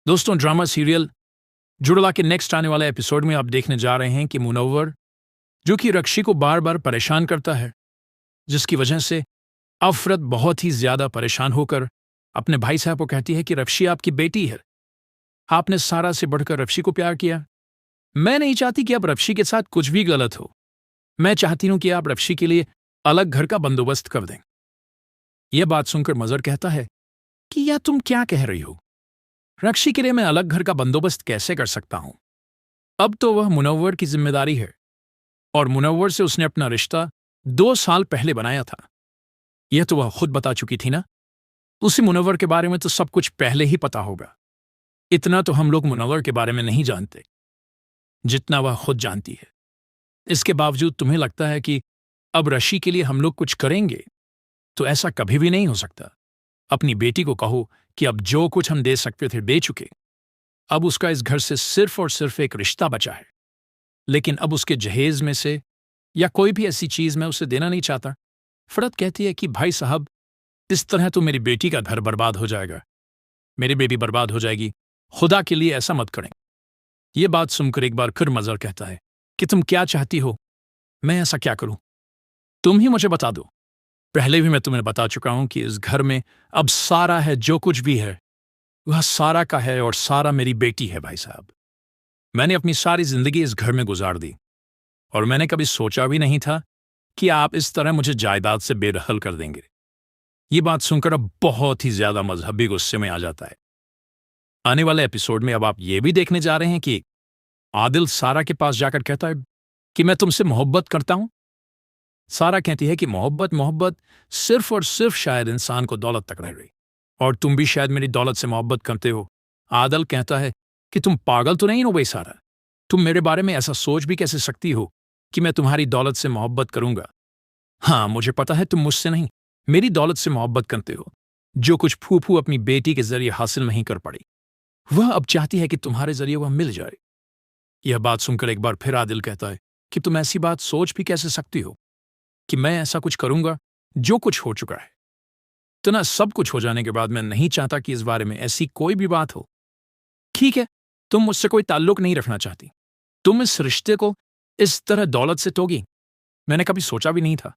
दोस्तों, drama serial जुड़वा के नेक्स्ट आने वाले एपिसोड में आप देखने जा रहे हैं कि मुनव्वर, जो कि रक्षी को बार बार परेशान करता है, जिसकी वजह से अफरत बहुत ही ज्यादा परेशान होकर अपने भाई साहब को कहती है कि रक्षी आपकी बेटी है। आपने सारा से बढ़कर रक्षी को प्यार किया। मैं नहीं चाहती कि आप रक्षी के साथ कुछ भी गलत हो। मैं चाहती हूं कि आप रक्षी के लिए अलग घर का बंदोबस्त कर दें। यह बात सुनकर मजहर कहता है कि यह तुम क्या कह रही हो? रक्षी के लिए मैं अलग घर का बंदोबस्त कैसे कर सकता हूं? अब तो वह मुनव्वर की जिम्मेदारी है और मुनव्वर से उसने अपना रिश्ता 2 साल पहले बनाया था। यह तो वह खुद बता चुकी थी ना। उसी मुनव्वर के बारे में तो सब कुछ पहले ही पता होगा। इतना तो हम लोग मुनव्वर के बारे में नहीं जानते जितना वह खुद जानती है। इसके बावजूद तुम्हें लगता है कि अब रक्षी के लिए हम लोग कुछ करेंगे, तो ऐसा कभी भी नहीं हो सकता। अपनी बेटी को कहो कि अब जो कुछ हम दे सकते थे दे चुके। अब उसका इस घर से सिर्फ और सिर्फ एक रिश्ता बचा है, लेकिन अब उसके जहेज में से या कोई भी ऐसी चीज मैं उसे देना नहीं चाहता। फरत कहती है कि भाई साहब, इस तरह तो मेरी बेटी का घर बर्बाद हो जाएगा, मेरी बेबी बर्बाद हो जाएगी। खुदा के लिए ऐसा मत करें। यह बात सुनकर एक बार फिर मजहर कहता है कि तुम क्या चाहती हो? मैं ऐसा क्या करूं? तुम ही मुझे बता दो। पहले भी मैं तुम्हें बता चुका हूं कि इस घर में अब सारा है, जो कुछ भी है वह सारा का है और सारा मेरी बेटी है। भाई साहब, मैंने अपनी सारी जिंदगी इस घर में गुजार दी और मैंने कभी सोचा भी नहीं था कि आप इस तरह मुझे जायदाद से बेदखल कर देंगे। ये बात सुनकर अब बहुत ही ज्यादा मजहबी गुस्से में आ जाता है। आने वाले एपिसोड में अब आप ये भी देखने जा रहे हैं कि आदिल सारा के पास जाकर कहता है कि मैं तुमसे मोहब्बत करता हूं। सारा कहती है कि मोहब्बत सिर्फ और सिर्फ शायद इंसान को दौलत तक रह गई, और तुम भी शायद मेरी दौलत से मोहब्बत करते हो। आदिल कहता है कि तुम पागल तो नहीं हो गई सारा? तुम मेरे बारे में ऐसा सोच भी कैसे सकती हो कि मैं तुम्हारी दौलत से मोहब्बत करूंगा? हाँ, मुझे पता है तुम मुझसे नहीं, मेरी दौलत से मोहब्बत करते हो। जो कुछ फूफू अपनी बेटी के जरिए हासिल नहीं कर पाई, वह अब चाहती है कि तुम्हारे जरिए वह मिल जाए। यह बात सुनकर एक बार फिर आदिल कहता है कि तुम ऐसी बात सोच भी कैसे सकती हो कि मैं ऐसा कुछ करूंगा? जो कुछ हो चुका है, तो ना सब कुछ हो जाने के बाद मैं नहीं चाहता कि इस बारे में ऐसी कोई भी बात हो। ठीक है, तुम मुझसे कोई ताल्लुक नहीं रखना चाहती। तुम इस रिश्ते को इस तरह दौलत से तोगी, मैंने कभी सोचा भी नहीं था।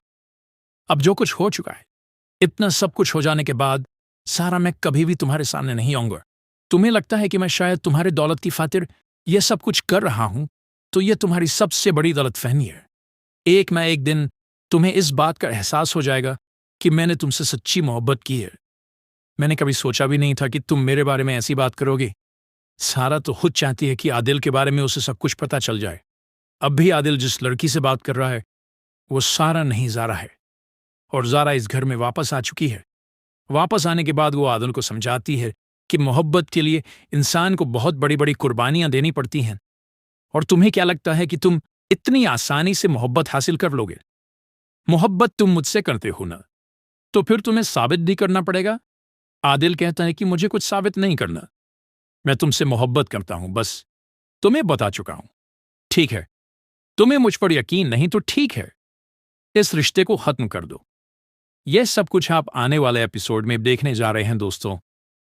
अब जो कुछ हो चुका है, इतना सब कुछ हो जाने के बाद सारा, मैं कभी भी तुम्हारे सामने नहीं आऊंगा। तुम्हें लगता है कि मैं शायद तुम्हारे दौलत की खातिर यह सब कुछ कर रहा हूं, तो यह तुम्हारी सबसे बड़ी गलतफहमी है। एक दिन तुम्हें इस बात का एहसास हो जाएगा कि मैंने तुमसे सच्ची मोहब्बत की है। मैंने कभी सोचा भी नहीं था कि तुम मेरे बारे में ऐसी बात करोगे। सारा तो खुद चाहती है कि आदिल के बारे में उसे सब कुछ पता चल जाए। अब भी आदिल जिस लड़की से बात कर रहा है वो सारा नहीं, ज़ारा है, और ज़ारा इस घर में वापस आ चुकी है। वापस आने के बाद वो आदिल को समझाती है कि मोहब्बत के लिए इंसान को बहुत बड़ी बड़ी कुर्बानियां देनी पड़ती हैं। और तुम्हें क्या लगता है कि तुम इतनी आसानी से मोहब्बत हासिल कर लोगे? मोहब्बत तुम मुझसे करते हो ना, तो फिर तुम्हें साबित भी करना पड़ेगा। आदिल कहता है कि मुझे कुछ साबित नहीं करना, मैं तुमसे मोहब्बत करता हूं, बस तुम्हें बता चुका हूं। ठीक है, तुम्हें मुझ पर यकीन नहीं तो ठीक है, इस रिश्ते को खत्म कर दो। यह सब कुछ आप आने वाले एपिसोड में देखने जा रहे हैं। दोस्तों,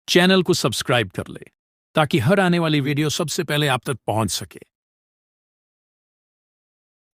चैनल को सब्सक्राइब कर ले ताकि हर आने वाली वीडियो सबसे पहले आप तक पहुंच सके।